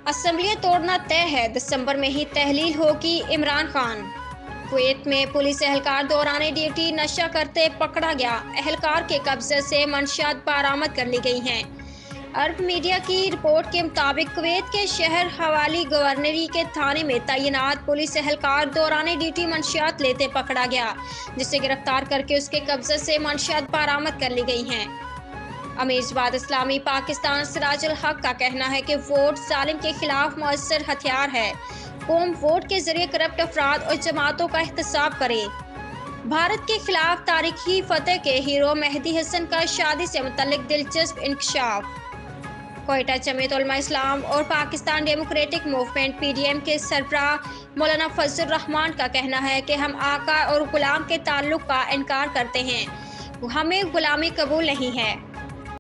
असेंबलियां तोड़ना तय है, दिसंबर में ही तहलील होगी। इमरान खान। कुवैत में पुलिस एहलकार दौरान ड्यूटी नशा करते पकड़ा गया। एहलकार के कब्जे से मंशियात बरामद कर ली गई हैं। अरब मीडिया की रिपोर्ट के मुताबिक कुवैत के शहर हवाली गवर्नरी के थाने में तैनात पुलिस एहलकार दौरान ड्यूटी मंशियात लेते पकड़ा गया, जिसे गिरफ्तार करके उसके कब्जे से मंशियात बरामद कर ली गई हैं। अमीर जमात इस्लामी पाकिस्तान सिराजुल हक का कहना है कि वोट जालिम के खिलाफ मौसर हथियार है। कौम वोट के जरिए करप्ट अफराद और जमातों का एहतसाब करे। भारत के खिलाफ तारीखी फतेह के हीरो मेहदी हसन का शादी से मुतल्लिक दिलचस्प इंकशाफ। कोयटा जमीयत उलमा इस्लाम और पाकिस्तान डेमोक्रेटिक मूवमेंट PDM के सरबराह मौलाना फजलुर रहमान का कहना है कि हम आका और गुलाम के ताल्लुक का इनकार करते हैं, हमें गुलामी कबूल नहीं है।